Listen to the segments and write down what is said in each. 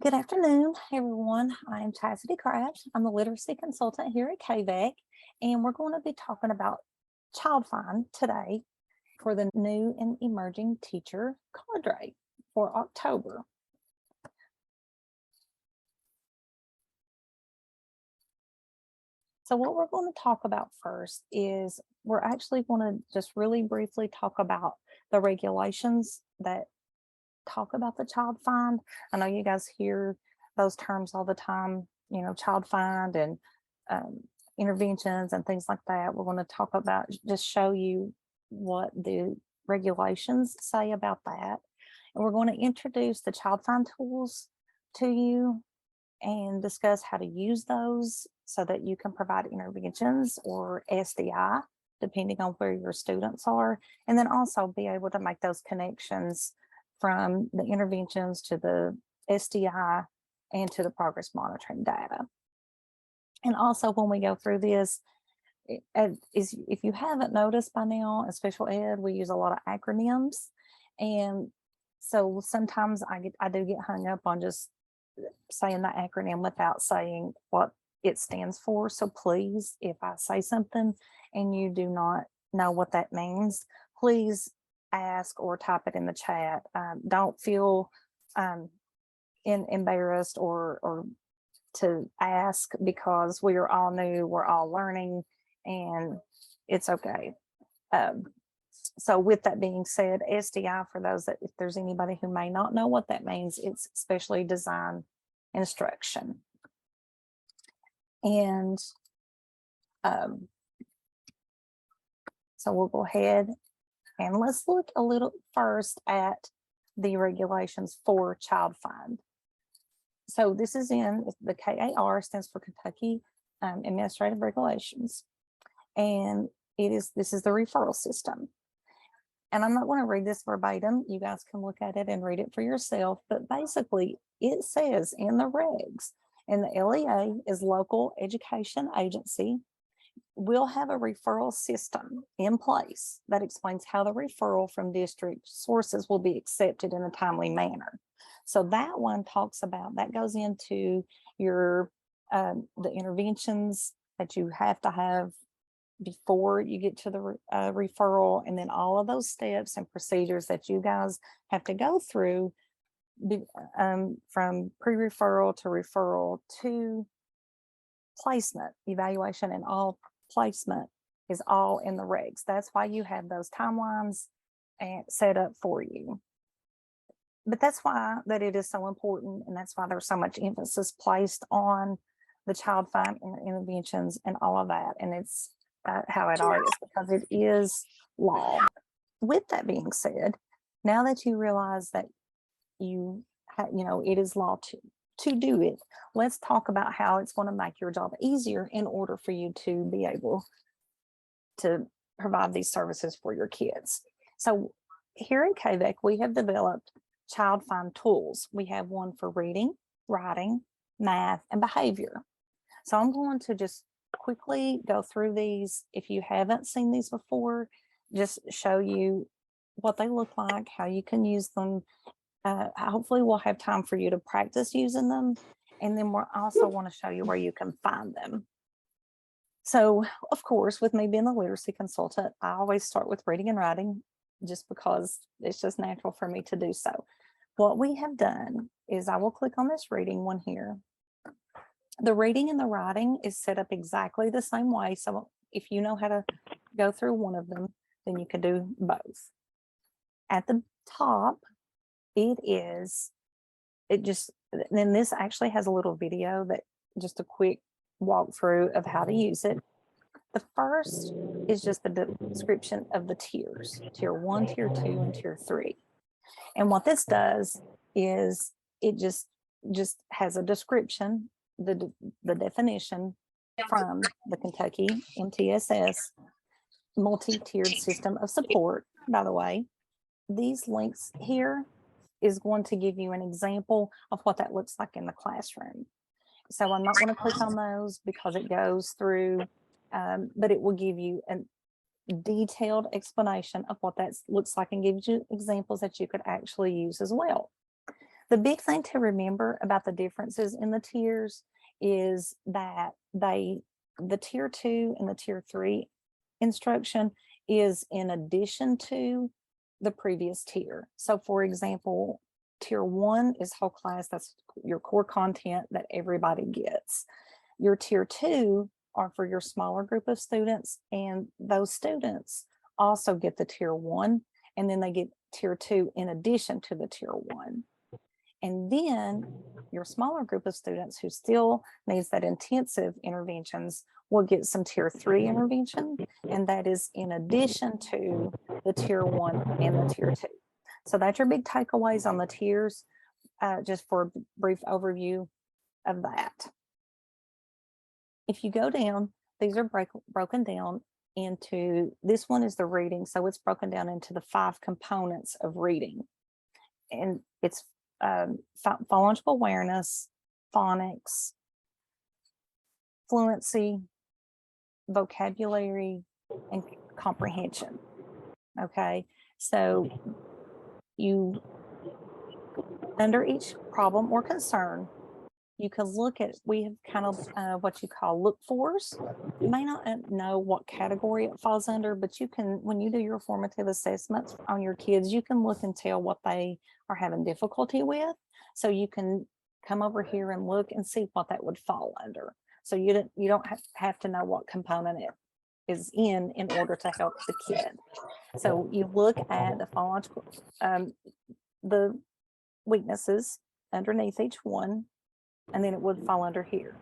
Good afternoon, everyone. I'm Chastity Craft. I'm a literacy consultant here at KVEC, and we're going to be talking about Child Find today for the new and emerging teacher cadre for October. So what we're going to talk about first is we're actually going to just really briefly talk about the regulations that talk about the child find. I know you guys hear those terms all the time, child find and interventions and things like that. We're going to talk about, just show you what the regulations say about that. And we're going to introduce the child find tools to you and discuss how to use those so that you can provide interventions or SDI, depending on where your students are, and then also be able to make those connections from the interventions to the SDI and to the progress monitoring data. And also when we go through this, if you haven't noticed by now, in special ed, we use a lot of acronyms. And so sometimes I do get hung up on just saying the acronym without saying what it stands for. So please, if I say something and you do not know what that means, please ask or type it in the chat. Don't feel embarrassed or to ask, because we are all new, we're all learning, and it's okay. So with that being said, SDI, for those that, if there's anybody who may not know what that means, it's specially designed instruction. And so we'll go ahead and let's look a little first at the regulations for child find. So this is in the KAR, stands for Kentucky Administrative Regulations. And this is the referral system. And I'm not going to read this verbatim. You guys can look at it and read it for yourself. But basically, it says in the regs, and the LEA is local education agency, will have a referral system in place that explains how the referral from district sources will be accepted in a timely manner. So that one talks about, that goes into your the interventions that you have to have before you get to the referral, and then all of those steps and procedures that you guys have to go through from pre-referral to referral to placement, evaluation, and all placement is all in the regs. That's why you have those timelines and set up for you. But that's why that it is so important, and that's why there's so much emphasis placed on the child find interventions and all of that. And it's how it all is, because it is law. With that being said, now that you realize that it is law to do it, let's talk about how it's going to make your job easier in order for you to be able to provide these services for your kids. So here at KVEC, we have developed child find tools. We have one for reading, writing, math, and behavior. So I'm going to just quickly go through these. If you haven't seen these before, just show you what they look like, how you can use them. Hopefully we'll have time for you to practice using them. And then we'll also want to show you where you can find them. So of course, with me being a literacy consultant, I always start with reading and writing, just because it's just natural for me to do so. What we have done is, I will click on this reading one here. The reading and the writing is set up exactly the same way. So if you know how to go through one of them, then you can do both. At the top, then this actually has a little video, that just a quick walkthrough of how to use it. The first is just the description of the tiers, tier 1, tier 2, and tier 3. And what this does is it just has a description, the definition from the Kentucky MTSS multi-tiered system of support. By the way, these links here is going to give you an example of what that looks like in the classroom. So I'm not going to click on those because it goes through, but it will give you a detailed explanation of what that looks like and gives you examples that you could actually use as well. The big thing to remember about the differences in the tiers is that the tier 2 and the tier 3 instruction is in addition to the previous tier. So for example, tier 1 is whole class, that's your core content that everybody gets. Your tier 2 are for your smaller group of students, and those students also get the tier 1, and then they get tier 2 in addition to the tier 1. And then your smaller group of students who still needs that intensive interventions will get some tier 3 intervention, and that is in addition to the tier 1 and the tier 2. So that's your big takeaways on the tiers, just for a brief overview of that. If you go down, these are broken down into, this one is the reading, so it's broken down into the 5 components of reading. And it's phonological awareness, phonics, fluency, vocabulary, and comprehension. Okay, so you, under each problem or concern, you can look at, we have kind of what you call look fors. You may not know what category it falls under, but you can, when you do your formative assessments on your kids, you can look and tell what they are having difficulty with. So you can come over here and look and see what that would fall under. So you don't have to know what component it is in order to help the kid. So you look at the phonological, the weaknesses underneath each one, and then it would fall under here.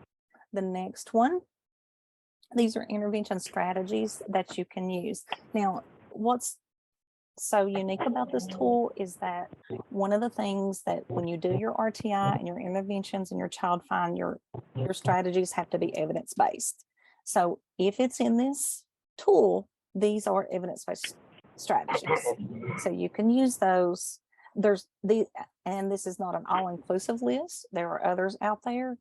The next one, these are intervention strategies that you can use. Now, what's so unique about this tool is that one of the things that when you do your RTI and your interventions and your child find, your strategies have to be evidence-based. So if it's in this tool, these are evidence-based strategies. So you can use those. There's the, and this is not an all-inclusive list. There are others out there.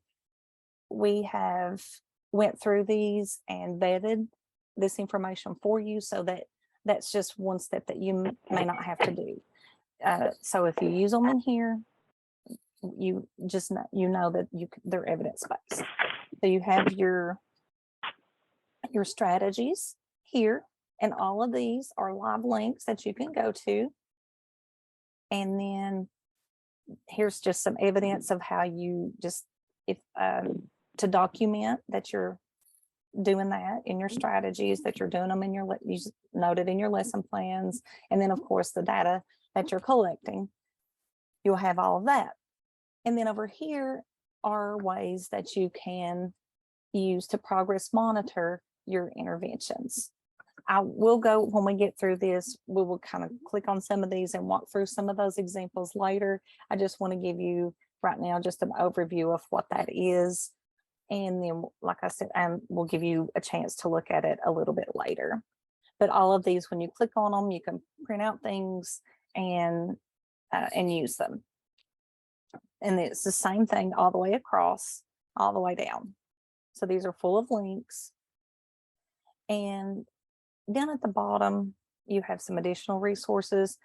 We have went through these and vetted this information for you, so that that's just one step that you may not have to do. So if you use them in here, you just know that they're evidence-based. So you have your strategies here, and all of these are live links that you can go to. And then here's just some evidence of how you just, if to document that you're doing that in your strategies, that you're doing them in your, you noted in your lesson plans. And then of course the data that you're collecting, you'll have all of that. And then over here are ways that you can use to progress monitor your interventions. I will go, when we get through this, we will kind of click on some of these and walk through some of those examples later. I just want to give you right now just an overview of what that is. And then, like I said, we'll give you a chance to look at it a little bit later. But all of these, when you click on them, you can print out things and use them. And it's the same thing all the way across, all the way down. So these are full of links. And down at the bottom, you have some additional resources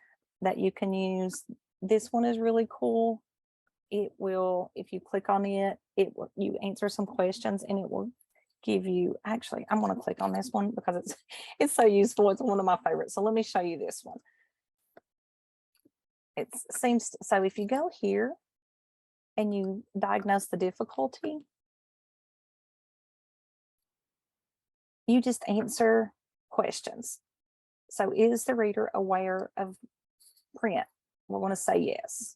that you can use. This one is really cool. It will, if you click on it, you answer some questions and it will give you, actually, I'm going to click on this one because it's so useful. It's one of my favorites. So let me show you this one. It seems, so if you go here and you diagnose the difficulty, you just answer questions. So is the reader aware of print? We're going to say yes.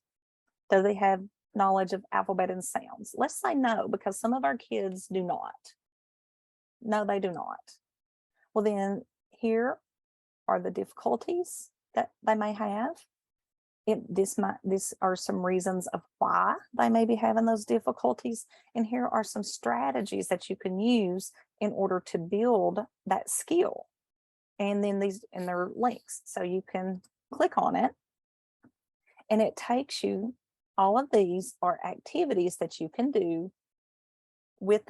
Do they have knowledge of alphabet and sounds? Let's say no, because some of our kids do not. No, they do not. Well, then here are the difficulties that they may have. This are some reasons of why they may be having those difficulties. And here are some strategies that you can use in order to build that skill. And then these, and they're links. So you can click on it and it takes you, all of these are activities that you can do with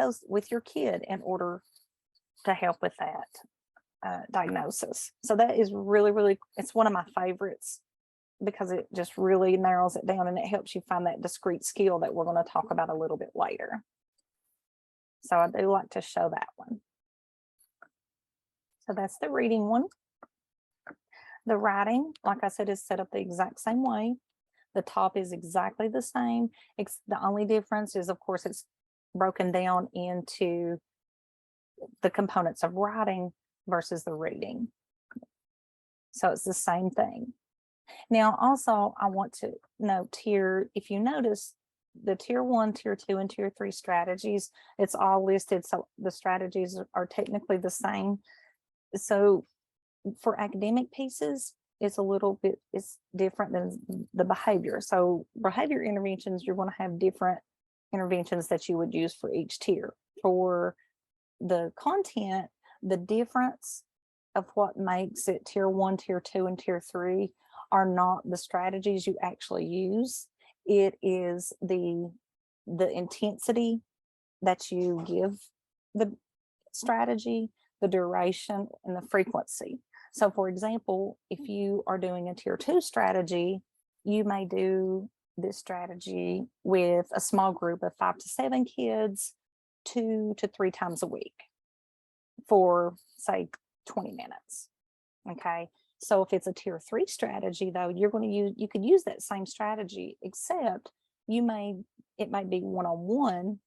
your kid in order to help with that diagnosis. So that is really, really, it's one of my favorites. because it just really narrows it down and it helps you find that discrete skill that we're going to talk about a little bit later. So I do like to show that one. So that's the reading one. The writing, like I said, is set up the exact same way. The top is exactly the same. The only difference is, of course, it's broken down into the components of writing versus the reading. So it's the same thing. Now, also, I want to note here, if you notice, the tier 1, tier 2, and tier 3 strategies, it's all listed. So the strategies are technically the same. So for academic pieces, it's a little bit, it's different than the behavior. So behavior interventions, you're going to have different interventions that you would use for each tier. For the content, the difference of what makes it tier 1, tier 2, and tier 3 are not the strategies you actually use. It is the intensity that you give the strategy, the duration, and the frequency. So for example, if you are doing a tier 2 strategy, you may do this strategy with a small group of 5 to 7 kids 2 to 3 times a week for, say, 20 minutes. Okay. So if it's a tier 3 strategy, though, you could use that same strategy, except it might be one-on-one,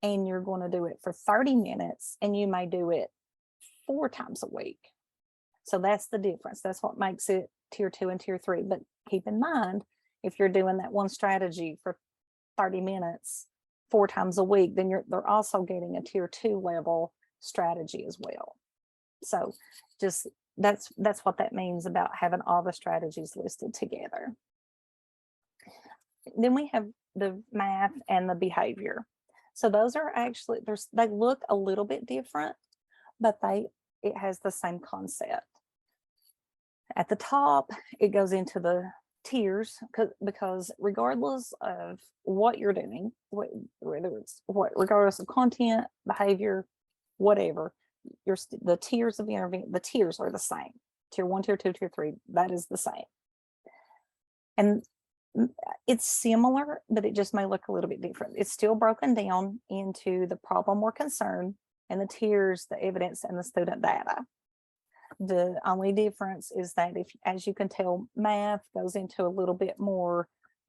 and you're going to do it for 30 minutes, and you may do it 4 times a week. So that's the difference. That's what makes it tier 2 and tier 3. But keep in mind, if you're doing that one strategy for 30 minutes 4 times a week, then they're also getting a tier 2 level strategy as well. So just that's what that means about having all the strategies listed together. Then we have the math and the behavior. So those are actually, they look a little bit different, but it has the same concept. At the top, it goes into the tiers because regardless of what you're doing, regardless of content, behavior, whatever, the tiers of the tiers are the same. Tier 1, tier 2, tier 3, that is the same. And it's similar, but it just may look a little bit different. It's still broken down into the problem or concern, and the tiers, the evidence, and the student data. The only difference is that, as you can tell, math goes into a little bit more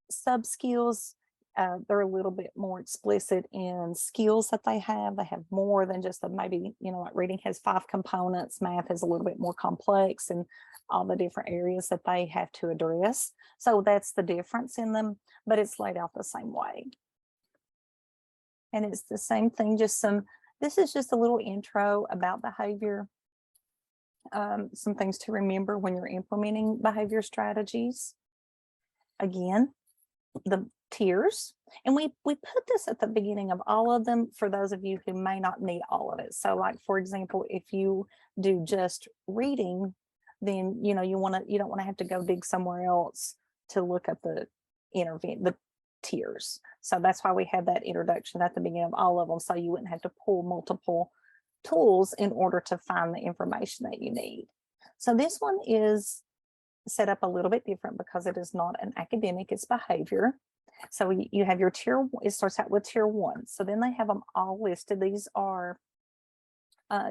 sub skills. They're a little bit more explicit in skills that they have. They have more than just maybe, like reading has 5 components. Math is a little bit more complex and all the different areas that they have to address. So that's the difference in them, but it's laid out the same way. And it's the same thing, this is just a little intro about behavior. Some things to remember when you're implementing behavior strategies. Again, the tiers, and we put this at the beginning of all of them for those of you who may not need all of it. So like, for example, if you do just reading, then you don't want to have to go dig somewhere else to look at the tiers. So that's why we have that introduction at the beginning of all of them, so you wouldn't have to pull multiple tools in order to find the information that you need. So this one is set up a little bit different because it is not an academic, it's behavior. So you have your tier, it starts out with tier 1. So then they have them all listed. These are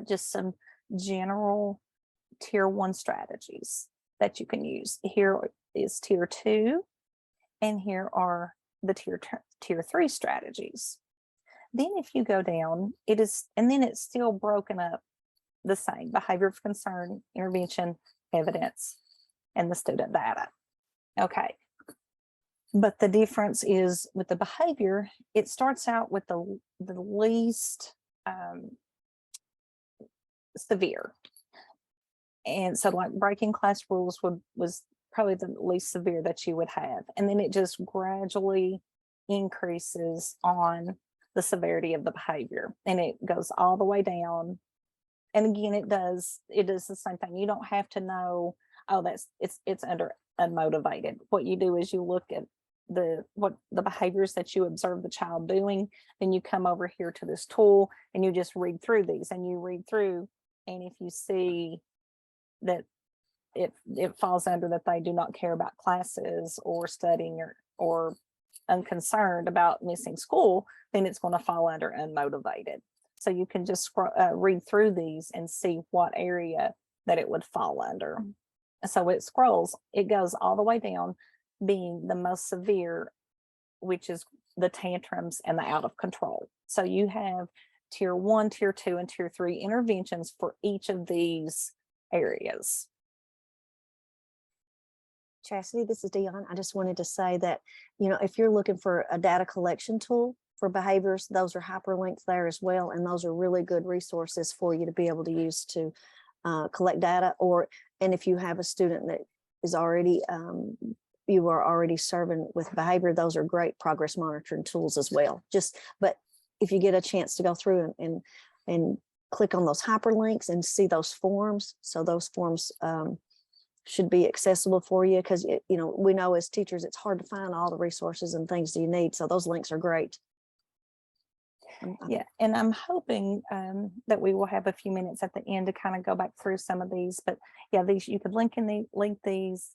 just some general tier 1 strategies that you can use. Here is tier 2, and here are the tier 3 strategies. Then if you go down, and then it's still broken up the same: behavior of concern, intervention, evidence, and the student data. Okay. But the difference is with the behavior, it starts out with the least severe. And so like breaking class rules was probably the least severe that you would have. And then it just gradually increases on the severity of the behavior, and it goes all the way down. And again, it does the same thing. You don't have to know, oh, it's under unmotivated. What you do is you look at the behaviors that you observe the child doing, then you come over here to this tool and you just read through these, and you read through, and if you see that it falls under that they do not care about classes or studying or unconcerned about missing school, then it's going to fall under unmotivated. So you can just read through these and see what area that it would fall under. So it scrolls, it goes all the way down, being the most severe, which is the tantrums and the out of control. So you have tier 1, tier 2, and tier 3 interventions for each of these areas. Chastity, this is Dion. I just wanted to say that, if you're looking for a data collection tool for behaviors, those are hyperlinks there as well. And those are really good resources for you to be able to use to collect data. And if you have a student that is already, you are already serving with behavior, those are great progress monitoring tools as well. But if you get a chance to go through and click on those hyperlinks and see those forms, so those forms should be accessible for you, because we know as teachers it's hard to find all the resources and things that you need. So those links are great. Yeah, and I'm hoping that we will have a few minutes at the end to kind of go back through some of these. But yeah, these you could link these,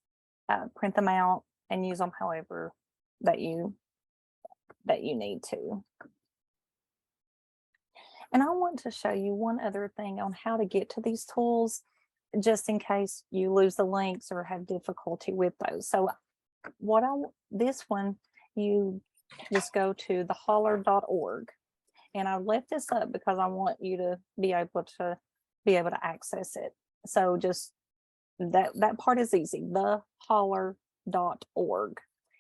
print them out, and use them however that you need to. And I want to show you one other thing on how to get to these tools, just in case you lose the links or have difficulty with those. So this one, you just go to theholler.org. And I left this up because I want you to be able to access it. So just that part is easy, theholler.org.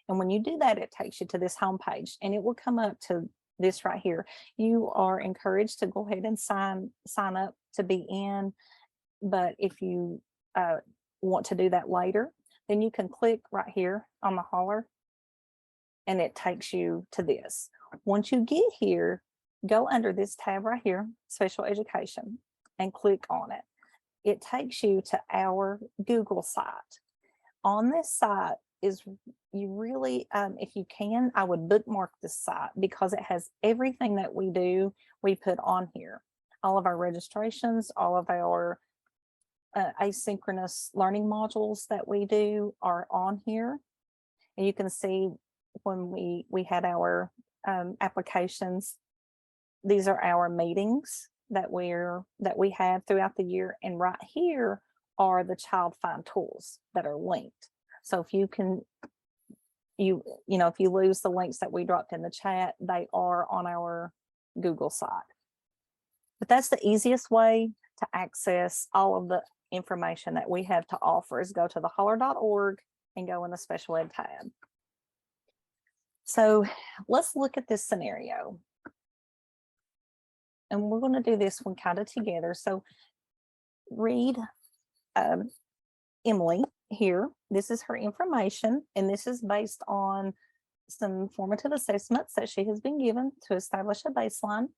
And when you do that, it takes you to this homepage, and it will come up to this right here. You are encouraged to go ahead and sign up to be in. But if you want to do that later, then you can click right here on the Holler, and it takes you to this. Once you get here, go under this tab right here, Special Education, and click on it. It takes you to our Google site. On this site is, you really, if you can, I would bookmark this site, because it has everything that we do, we put on here. All of our registrations, all of our asynchronous learning modules that we do are on here. And you can see when we had our applications, these are our meetings that we have throughout the year. And right here are the child find tools that are linked. So if you can, if you lose the links that we dropped in the chat, they are on our Google site. But that's the easiest way to access all of the information that we have to offer, is go to theholler.org and go in the special ed tab. So let's look at this scenario. And we're going to do this one kind of together. So read Emily here. This is her information, and this is based on some formative assessments that she has been given to establish a baseline.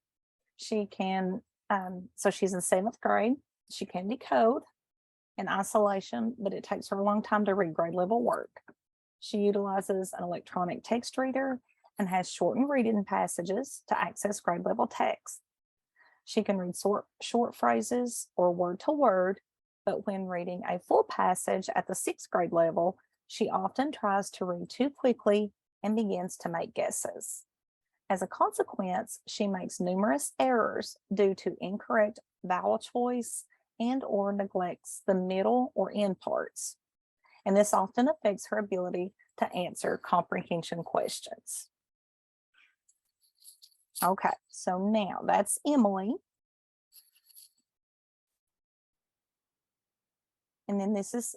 She can, so she's in 7th grade. She can decode in isolation, but it takes her a long time to read grade level work. She utilizes an electronic text reader and has shortened reading passages to access grade level text. She can read short phrases or word to word, but when reading a full passage at the 6th grade level, she often tries to read too quickly and begins to make guesses. As a consequence, she makes numerous errors due to incorrect vowel choice and/or neglects the middle or end parts. And this often affects her ability to answer comprehension questions. Okay, so now that's Emily. And then this is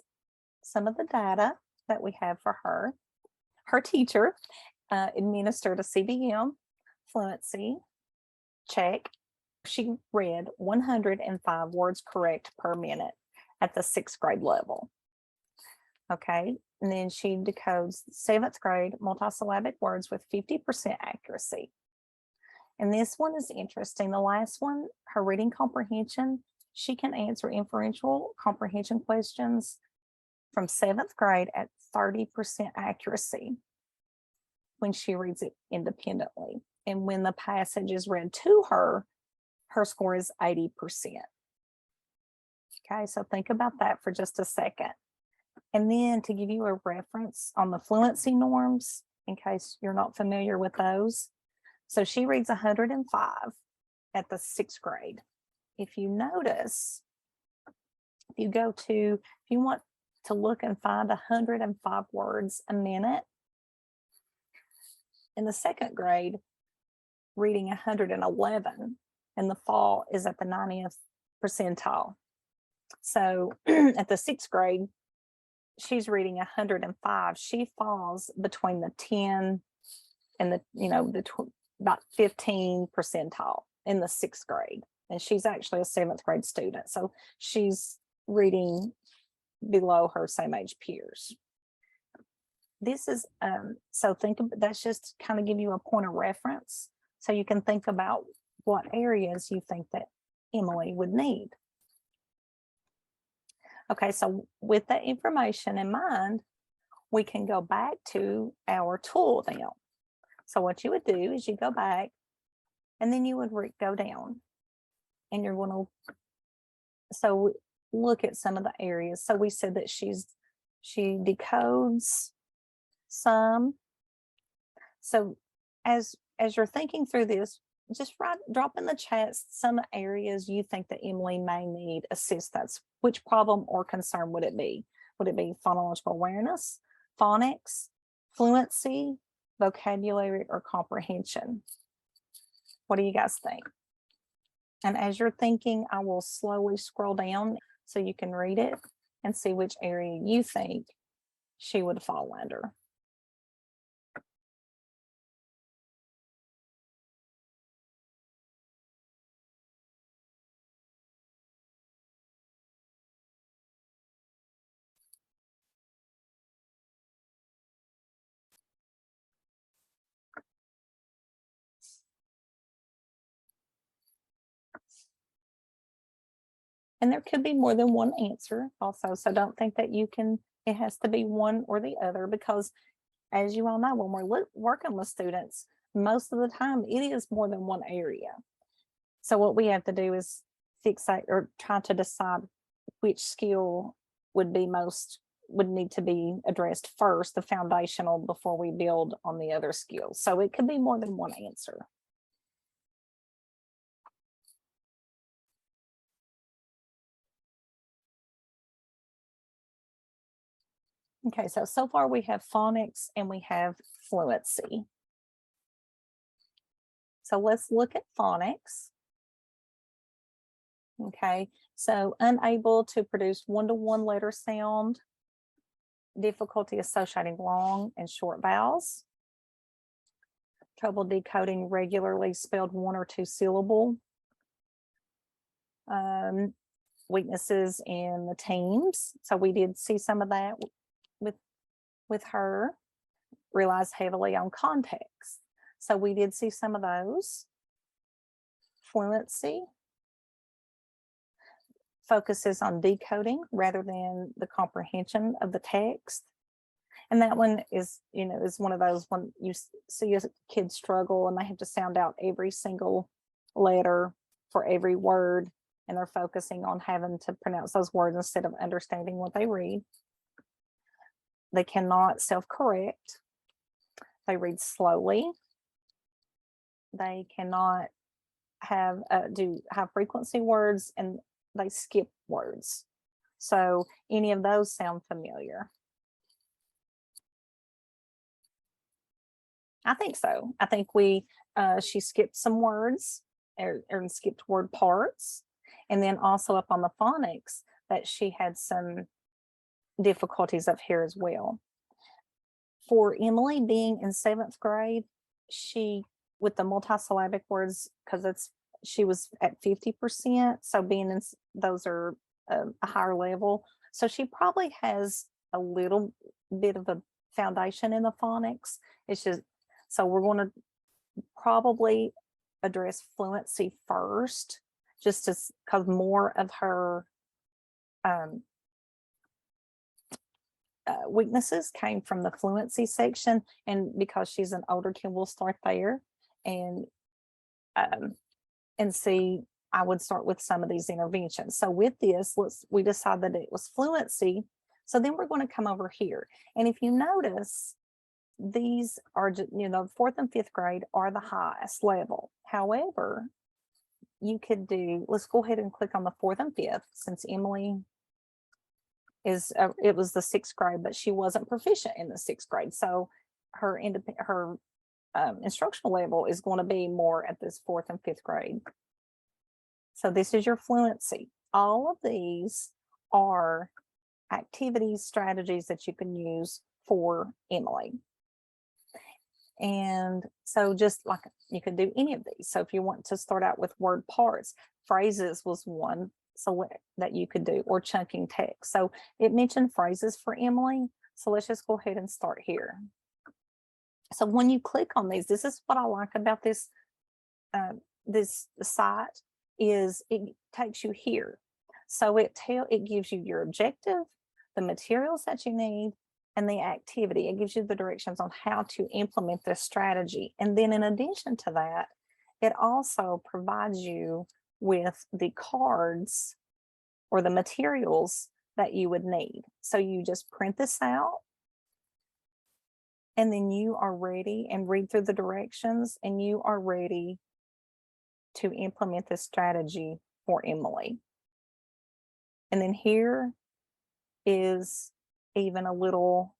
some of the data that we have for her. Her teacher administered a CBM, fluency check. She read 105 words correct per minute at the 6th grade level. Okay, and then she decodes 7th grade multisyllabic words with 50% accuracy. And this one is interesting. The last one, her reading comprehension, she can answer inferential comprehension questions from 7th grade at 30% accuracy when she reads it independently. And when the passage is read to her, her score is 80%. Okay, so think about that for just a second. And then to give you a reference on the fluency norms, in case you're not familiar with those. So she reads 105 at the 6th grade. If you notice, if you want to look and find 105 words a minute, in the 2nd grade, reading 111 in the fall is at the 90th percentile. So at the 6th grade, she's reading 105. She falls between the 10 and about 15 percentile in the 6th grade. And she's actually a 7th grade student. So she's reading below her same age peers. This is, so think of, that's just kind of give you a point of reference. So you can think about what areas you think that Emily would need. Okay, so with that information in mind, we can go back to our tool now. So what you would do is you go back and then you would go down and you're going to, so look at some of the areas. So we said that she decodes some. So as you're thinking through this, just drop in the chats some areas you think that Emily may need assistance. Which problem or concern would it be? Would it be phonological awareness, phonics, fluency, vocabulary, or comprehension? What do you guys think? And as you're thinking, I will slowly scroll down so you can read it and see which area you think she would fall under. And there could be more than one answer also. So don't think that it has to be one or the other, because as you all know, when we're working with students, most of the time it is more than one area. So what we have to do is fixate or try to decide which skill would need to be addressed first, the foundational, before we build on the other skills. So it could be more than one answer. Okay, so far we have phonics and we have fluency. So let's look at phonics. Okay, so unable to produce one-to-one letter sound, difficulty associating long and short vowels, trouble decoding regularly spelled 1 or 2 syllable, weaknesses in the teams. So we did see some of that with her, relies heavily on context. So we did see some of those. Fluency focuses on decoding rather than the comprehension of the text. And that one is one of those when you see a kid struggle and they have to sound out every single letter for every word, and they're focusing on having to pronounce those words instead of understanding what they read. They cannot self-correct. They read slowly. They cannot have high frequency words, and they skip words. So any of those sound familiar? I think so. I think she skipped some words or skipped word parts. And then also up on the phonics that she had some difficulties up here as well. For Emily being in 7th grade, with the multisyllabic words, because she was at 50%, so being in those are a higher level. So she probably has a little bit of a foundation in the phonics. It's just, so we're going to probably address fluency first, just because more of her weaknesses came from the fluency section, and because she's an older kid, we'll start there and see. I would start with some of these interventions. So with this, we decided that it was fluency. So then we're going to come over here. And if you notice, these are, fourth and fifth grade are the highest level. However, you could do, let's go ahead and click on the fourth and fifth, since Emily is, it was the sixth grade, but she wasn't proficient in the sixth grade. So her instructional level is going to be more at this fourth and fifth grade. So this is your fluency. All of these are activities, strategies that you can use for Emily. And so just like you could do any of these. So if you want to start out with word parts, phrases was one select that you could do, or chunking text. So it mentioned phrases for Emily. So let's just go ahead and start here. So when you click on these, this is what I like about this, this site is it takes you here. So it gives you your objective, the materials that you need, and the activity. It gives you the directions on how to implement this strategy. And then in addition to that, it also provides you with the cards or the materials that you would need. So you just print this out, and then you are ready, and read through the directions, and you are ready to implement this strategy for Emily. And then here is even a little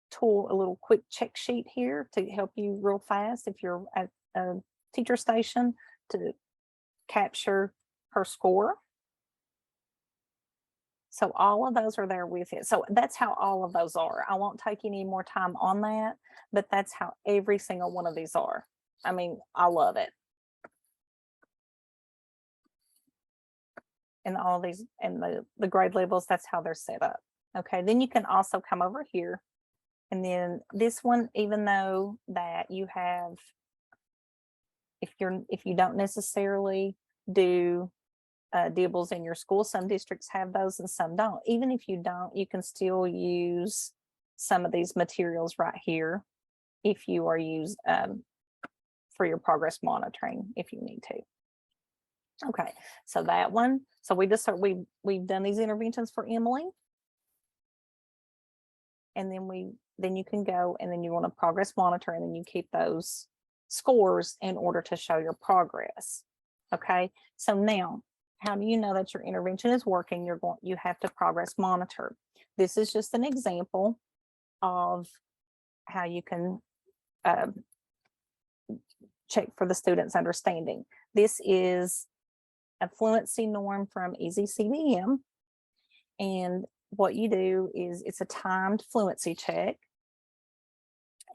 tool, a little quick check sheet here to help you real fast if you're at a teacher station to capture her score. So all of those are there with it. So that's how all of those are. I won't take any more time on that, but that's how every single one of these are. I mean, I love it. And all of these, and the grade levels, that's how they're set up. Okay, then you can also come over here, and then this one, even though that you have, if you don't necessarily do dibbles in your school, some districts have those and some don't. Even if you don't, you can still use some of these materials right here if you are used for your progress monitoring, if you need to. Okay, so that one, so we've done these interventions for Emily. And then you can go, and then you want to progress monitor, and then you keep those scores in order to show your progress. Okay, so now, how do you know that your intervention is working? You have to progress monitor. This is just an example of how you can check for the student's understanding. This is a fluency norm from EasyCBM. And what you do is it's a timed fluency check.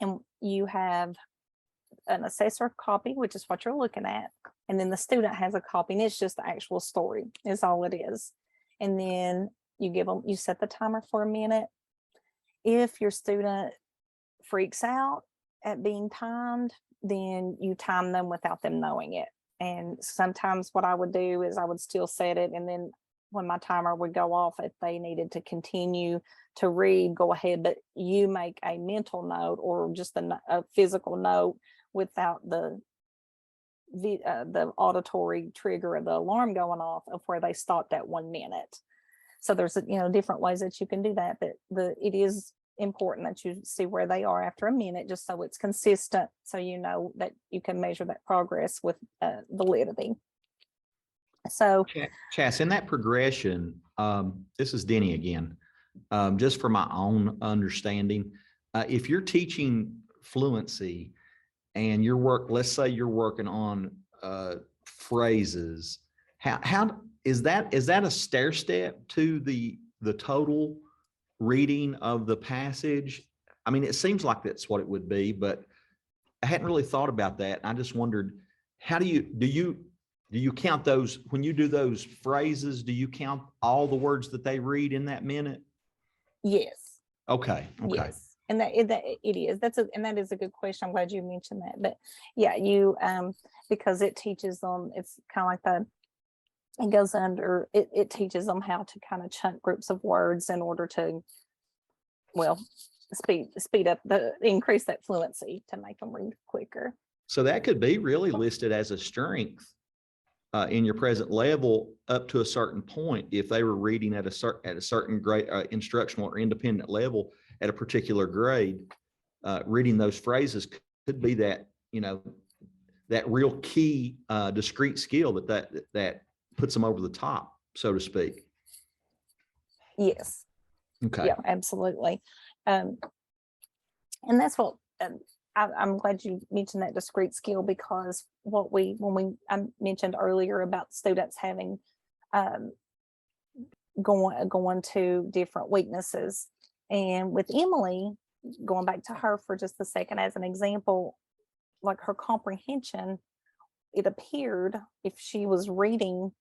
And you have an assessor copy, which is what you're looking at. And then the student has a copy, and it's just the actual story is all it is. And then you set the timer for a minute. If your student freaks out at being timed, then you time them without them knowing it. And sometimes what I would do is I would still set it, and then when my timer would go off, if they needed to continue to read, go ahead, but you make a mental note or just a physical note without the auditory trigger of the alarm going off of where they stopped at 1 minute. So there's different ways that you can do that, but it is important that you see where they are after a minute, just so it's consistent, so you know that you can measure that progress with validity. So Chas, in that progression, this is Denny again, just for my own understanding, if you're teaching fluency and let's say you're working on phrases, how is that a stair step to the total reading of the passage? I mean, it seems like that's what it would be, but I hadn't really thought about that. I just wondered, how do you count those when you do those phrases? Do you count all the words that they read in that minute? Yes. Okay. Yes. And that it is. That is a good question. I'm glad you mentioned that. But yeah, because it teaches them, it's kind of like it teaches them how to kind of chunk groups of words in order to, speed up increase that fluency to make them read quicker. So that could be really listed as a strength in your present level up to a certain point. If they were reading at a certain grade, instructional or independent level at a particular grade, reading those phrases could be that, that real key discrete skill that puts them over the top, so to speak. Yes. Okay. Yeah, absolutely. And that's what I'm glad you mentioned that discrete skill, because I mentioned earlier about students having going to different weaknesses, and with Emily, going back to her for just a second as an example, like her comprehension, it appeared if she was reading,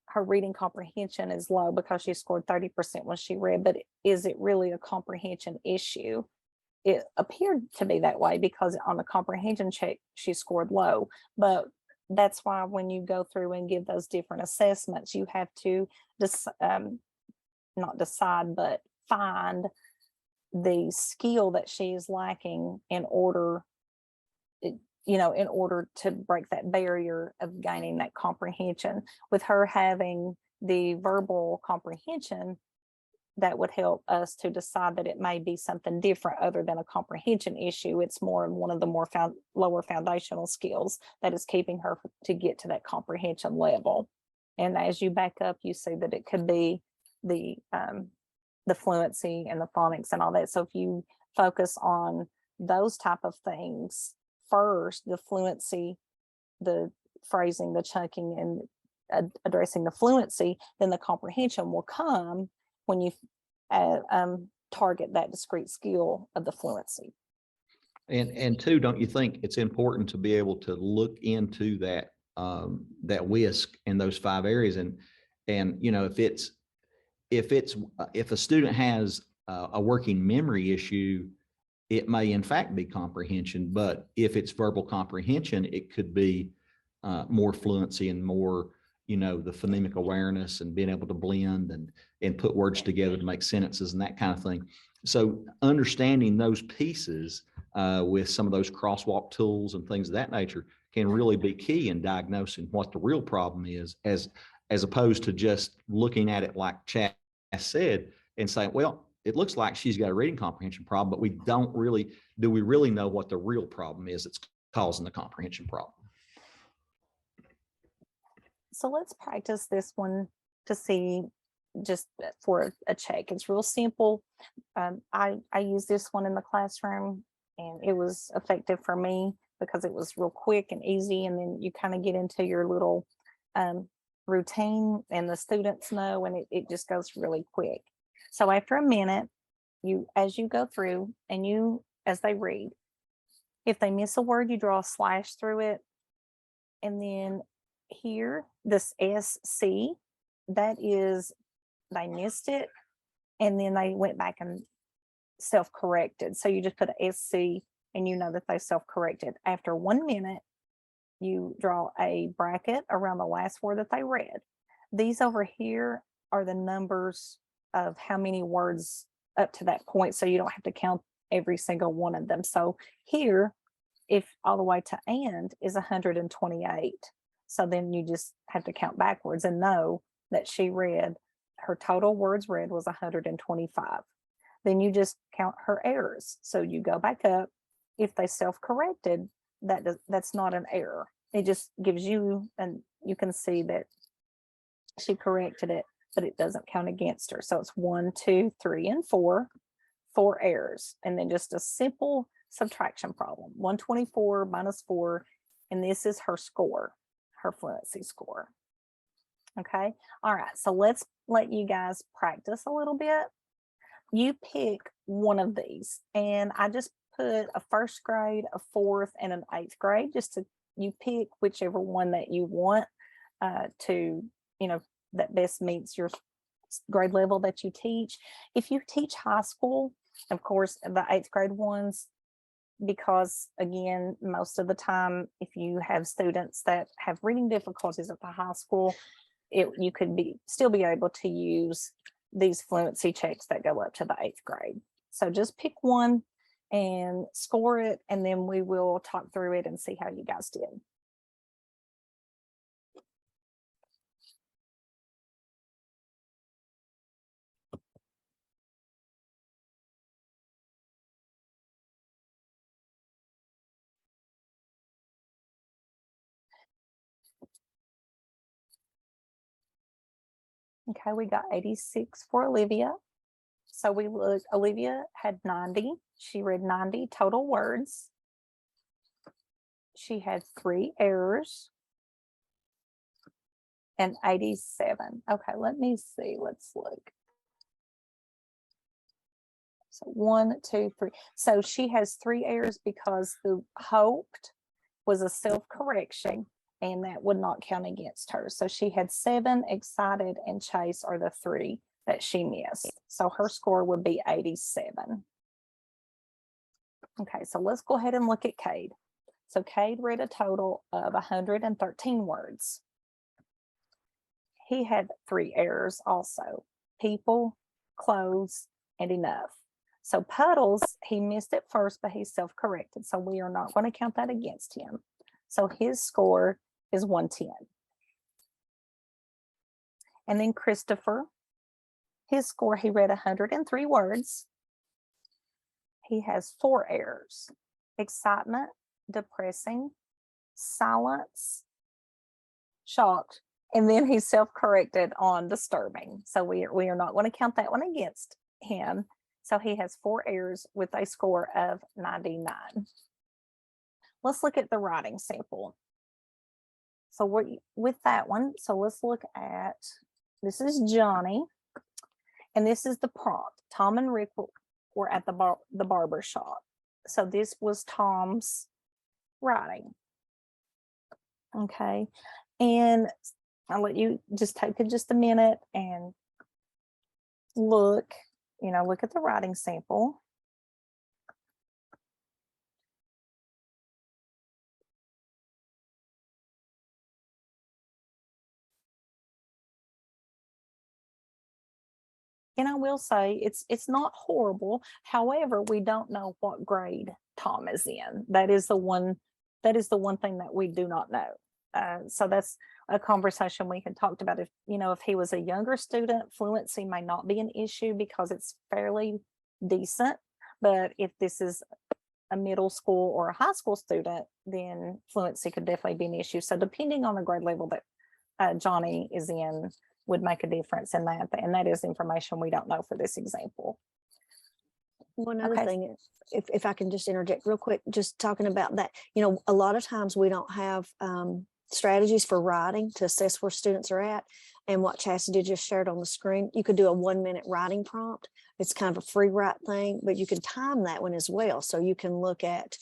her reading comprehension is low because she scored 30% when she read, but is it really a comprehension issue? It appeared to be that way because on the comprehension check, she scored low. But that's why when you go through and give those different assessments, you have to not decide, but find the skill that she is lacking in order, in order to break that barrier of gaining that comprehension. With her having the verbal comprehension, that would help us to decide that it may be something different other than a comprehension issue. It's more one of the more lower foundational skills that is keeping her to get to that comprehension level. And as you back up, you see that it could be the fluency and the phonics and all that. So if you focus on those type of things first, the fluency, the phrasing, the chunking, and addressing the fluency, then the comprehension will come when you target that discrete skill of the fluency. And two, don't you think it's important to be able to look into that WISC in those 5 areas, and if a student has a working memory issue, it may in fact be comprehension, but if it's verbal comprehension, it could be more fluency and more, the phonemic awareness and being able to blend and put words together to make sentences and that kind of thing. So understanding those pieces with some of those crosswalk tools and things of that nature can really be key in diagnosing what the real problem is, as opposed to just looking at it like Chad said and saying, well, it looks like she's got a reading comprehension problem, but do we really know what the real problem is that's causing the comprehension problem? So let's practice this one to see, just for a check. It's real simple. I use this one in the classroom, and it was effective for me because it was real quick and easy. And then you kind of get into your little routine, and the students know, and it just goes really quick. So after a minute, as you go through and as they read, if they miss a word, you draw a slash through it. And then here, this SC, that is, they missed it, and then they went back and self-corrected. So you just put a SC, and you know that they self-corrected. After 1 minute, you draw a bracket around the last word that they read. These over here are the numbers of how many words up to that point, so you don't have to count every single one of them. So here, if all the way to and is 128. So then you just have to count backwards and know that she read, her total words read was 125. Then you just count her errors. So you go back up. If they self-corrected, that's not an error. It just gives you, and you can see that she corrected it, but it doesn't count against her. So it's 1, 2, 3, and 4 errors. And then just a simple subtraction problem, 124 minus 4, and this is her score, her fluency score. Okay. All right. So let's let you guys practice a little bit. You pick one of these, and I just put a 1st grade, a 4th, and an 8th grade, you pick whichever one that you want to, that best meets your grade level that you teach. If you teach high school, of course, the 8th grade ones, because again, most of the time, if you have students that have reading difficulties at the high school, you could still be able to use these fluency checks that go up to the 8th grade. So just pick one and score it, and then we will talk through it and see how you guys did. Okay, we got 86 for Olivia. So we look, Olivia had 90. She read 90 total words. She had 3 errors and 87. Okay, let me see. Let's look. So 1, 2, 3. So she has 3 errors because the hoped was a self-correction and that would not count against her. So she had 7, excited and chase are the 3 that she missed. So her score would be 87. Okay, so let's go ahead and look at Cade. So Cade read a total of 113 words. He had 3 errors also: people, clothes, and enough. So puddles, he missed it first, but he self-corrected. So we are not going to count that against him. So his score is 110. And then Christopher, his score, he read 103 words. He has 4 errors: excitement, depressing, silence, shocked, and then he self-corrected on disturbing. So we are not going to count that one against him. So he has 4 errors with a score of 99. Let's look at the writing sample. So with that one, so let's look at, this is Johnny, and this is the prompt. Tom and Rick were at the barber shop. So this was Tom's writing. Okay, and I'll let you just take just a minute and look at the writing sample. And I will say it's not horrible. However, we don't know what grade Tom is in. That is the one thing that we do not know. So that's a conversation we had talked about. If he was a younger student, fluency may not be an issue because it's fairly decent. But if this is a middle school or a high school student, then fluency could definitely be an issue. So depending on the grade level that Johnny is in would make a difference in that. And that is information we don't know for this example. One other thing, if I can just interject real quick, just talking about that, a lot of times we don't have strategies for writing to assess where students are at. And what Chastity just shared on the screen, you could do a 1-minute writing prompt. It's kind of a free write thing, but you can time that one as well. So you can look at,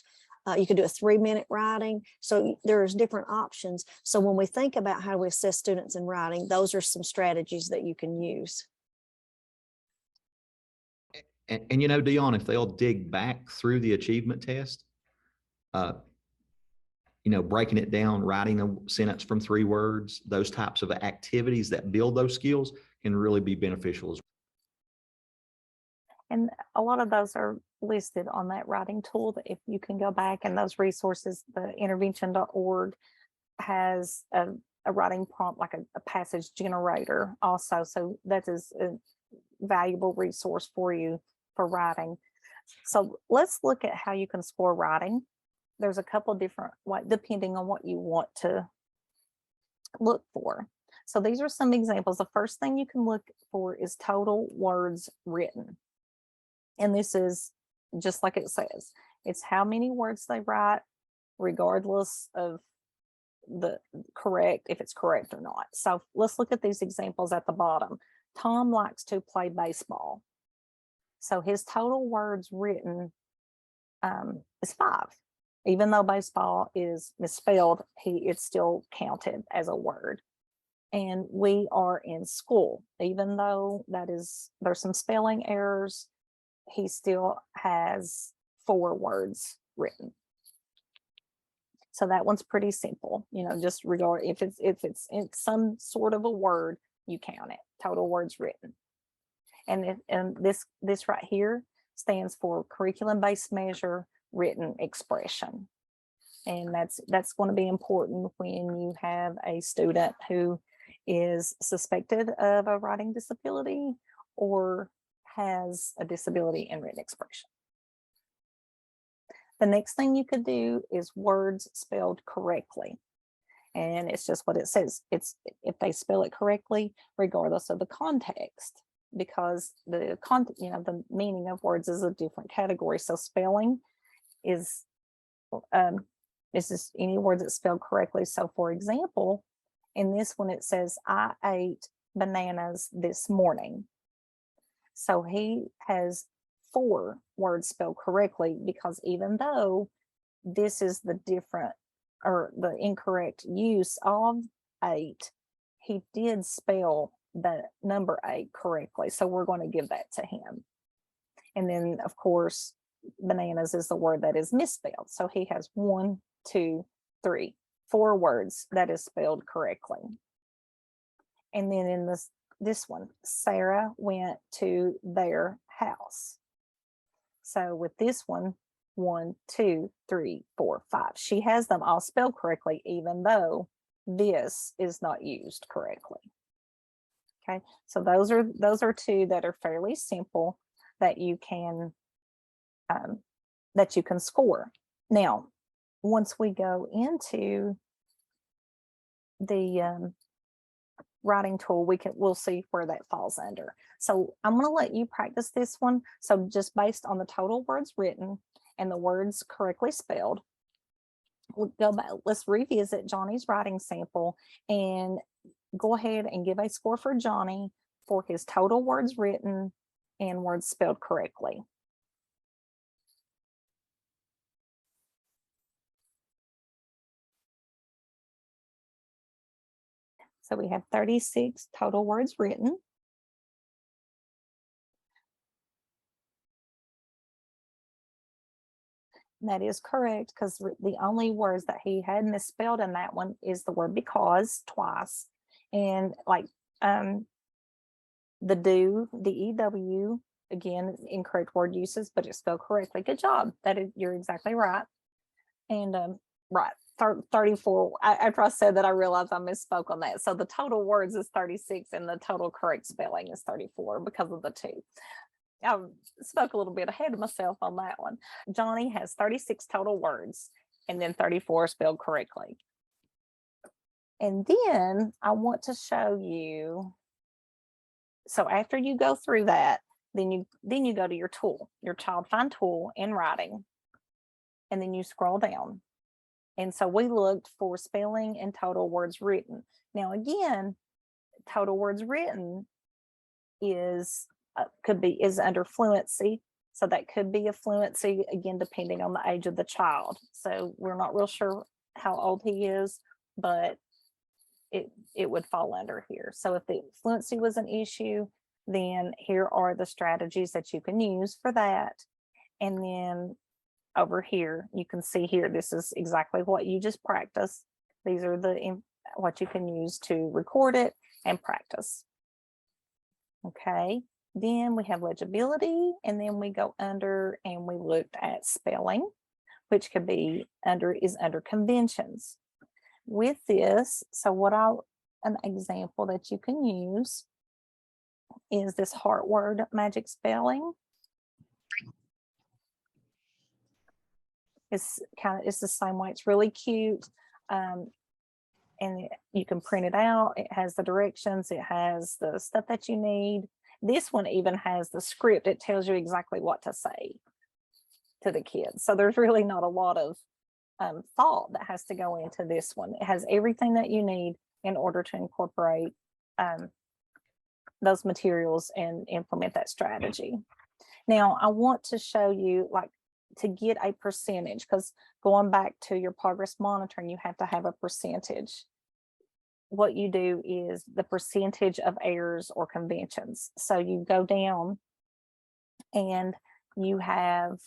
you could do a 3-minute writing. So there's different options. So when we think about how we assess students in writing, those are some strategies that you can use. And Dion, if they'll dig back through the achievement test, breaking it down, writing a sentence from 3 words, those types of activities that build those skills can really be beneficial as well. And a lot of those are listed on that writing tool. That if you can go back and those resources, the intervention.org has a writing prompt, like a passage generator also. So that is a valuable resource for you for writing. So let's look at how you can score writing. There's a couple different, depending on what you want to look for. So these are some examples. The first thing you can look for is total words written. And this is just like it says, it's how many words they write, regardless of if it's correct or not. So let's look at these examples at the bottom. Tom likes to play baseball. So his total words written is 5. Even though baseball is misspelled, it's still counted as a word. And we are in school. Even though there's some spelling errors, he still has 4 words written. So that one's pretty simple. Just if it's in some sort of a word, you count it. Total words written. And this right here stands for curriculum-based measure written expression. And that's going to be important when you have a student who is suspected of a writing disability or has a disability in written expression. The next thing you could do is words spelled correctly. And it's just what it says. It's if they spell it correctly, regardless of the context, because the content, the meaning of words is a different category. So spelling is just any word that's spelled correctly. So for example, in this one, it says, I ate bananas this morning. So he has 4 words spelled correctly, because even though this is the different or the incorrect use of 8, he did spell the number 8 correctly. So we're going to give that to him. And then, of course, bananas is the word that is misspelled. So he has 1, 2, 3, 4 words that is spelled correctly. And then in this one, Sarah went to their house. So with this one, 1, 2, 3, 4, 5. She has them all spelled correctly, even though this is not used correctly. Okay, so those are 2 that are fairly simple that you can score. Now, once we go into the writing tool, we'll see where that falls under. So I'm going to let you practice this one. So just based on the total words written and the words correctly spelled, we'll go back. Let's revisit Johnny's writing sample and go ahead and give a score for Johnny for his total words written and words spelled correctly. So we have 36 total words written. That is correct, because the only words that he had misspelled in that one is the word because twice. And like the do, the EW, again, incorrect word uses, but it's spelled correctly. Good job. You're exactly right. And right, 34. After I said that, I realized I misspoke on that. So the total words is 36 and the total correct spelling is 34 because of the 2. I spoke a little bit ahead of myself on that one. Johnny has 36 total words and then 34 spelled correctly. And then I want to show you. So after you go through that, then you go to your tool, your child find tool in writing, and then you scroll down. And so we looked for spelling and total words written. Now again, total words written is under fluency. So that could be a fluency, again, depending on the age of the child. So we're not real sure how old he is, but it would fall under here. So if the fluency was an issue, then here are the strategies that you can use for that. And then over here, you can see here, this is exactly what you just practiced. These are what you can use to record it and practice. Okay. Then we have legibility, and then we go under and we looked at spelling, which could be under conventions. With this, so an example that you can use is this heart word magic spelling. It's the same way. It's really cute. And you can print it out. It has the directions. It has the stuff that you need. This one even has the script. It tells you exactly what to say to the kids. So there's really not a lot of thought that has to go into this one. It has everything that you need in order to incorporate those materials and implement that strategy. Now, I want to show you, like, to get a percentage, because going back to your progress monitoring, you have to have a percentage. What you do is the percentage of errors or conventions. So you go down and you have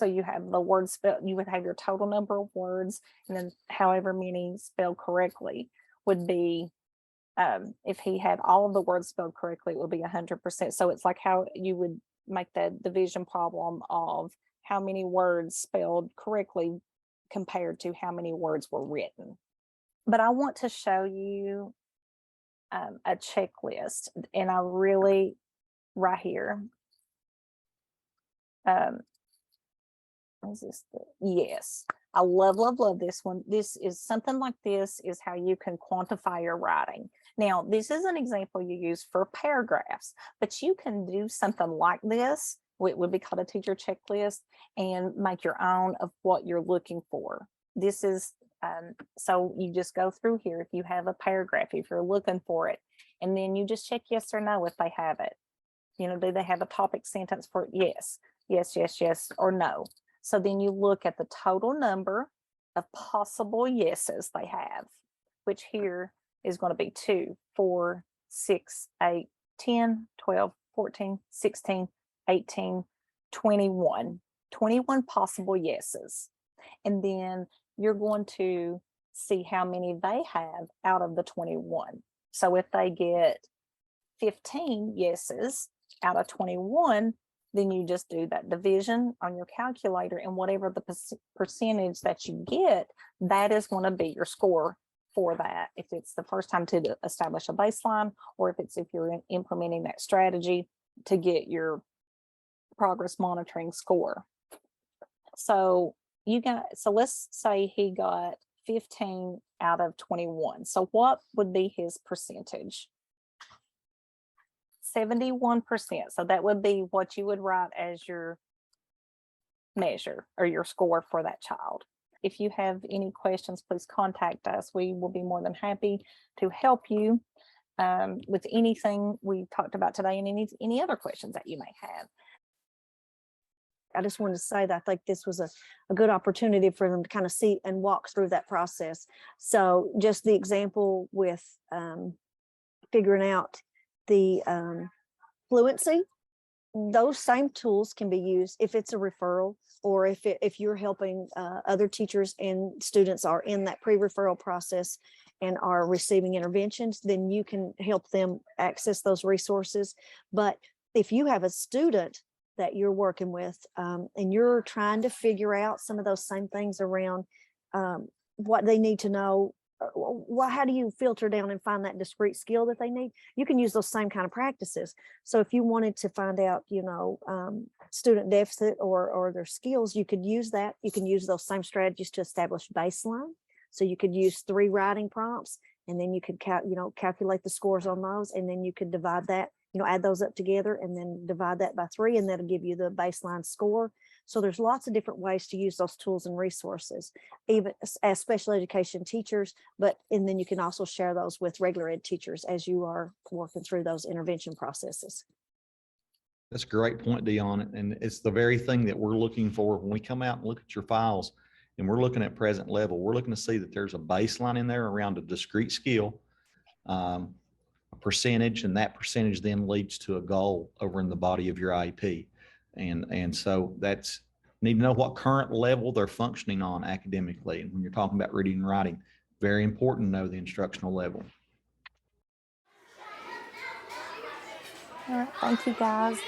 you have the word spelled, you would have your total number of words, and then however many spelled correctly would be, if he had all of the words spelled correctly, it would be 100%. So it's like how you would make the division problem of how many words spelled correctly compared to how many words were written. But I want to show you a checklist, and I really, right here, is this yes. I love, love, love this one. This is something like this is how you can quantify your writing. Now, this is an example you use for paragraphs, but you can do something like this, what would be called a teacher checklist, and make your own of what you're looking for. This is, so you just go through here. If you have a paragraph, if you're looking for it, and then you just check yes or no if they have it. Do they have a topic sentence for it? Yes, yes, yes, yes, or no. So then you look at the total number of possible yeses they have, which here is going to be 2, 4, 6, 8, 10, 12, 14, 16, 18, 21. 21 possible yeses. And then you're going to see how many they have out of the 21. So if they get 15 yeses out of 21, then you just do that division on your calculator, and whatever the percentage that you get, that is going to be your score for that. If it's the first time to establish a baseline, or if you're implementing that strategy to get your progress monitoring score. So let's say he got 15 out of 21. So what would be his percentage? 71%. So that would be what you would write as your measure or your score for that child. If you have any questions, please contact us. We will be more than happy to help you with anything we talked about today, and any other questions that you may have. I just wanted to say that I think this was a good opportunity for them to kind of see and walk through that process. So just the example with figuring out the fluency, those same tools can be used if it's a referral, or if you're helping other teachers and students are in that pre-referral process and are receiving interventions, then you can help them access those resources. But if you have a student that you're working with and you're trying to figure out some of those same things around what they need to know, how do you filter down and find that discrete skill that they need? You can use those same kind of practices. So if you wanted to find out, student deficit or their skills, you could use that. You can use those same strategies to establish baseline. So you could use 3 writing prompts, and then you could calculate the scores on those, and then you could divide that, add those up together and then divide that by 3, and that'll give you the baseline score. So there's lots of different ways to use those tools and resources, even as special education teachers, and then you can also share those with regular ed teachers as you are working through those intervention processes. That's a great point, Dion. And it's the very thing that we're looking for when we come out and look at your files and we're looking at present level. We're looking to see that there's a baseline in there around a discrete skill, a percentage, and that percentage then leads to a goal over in the body of your IEP. And so that's need to know what current level they're functioning on academically. And when you're talking about reading and writing, very important to know the instructional level. All right, thank you guys.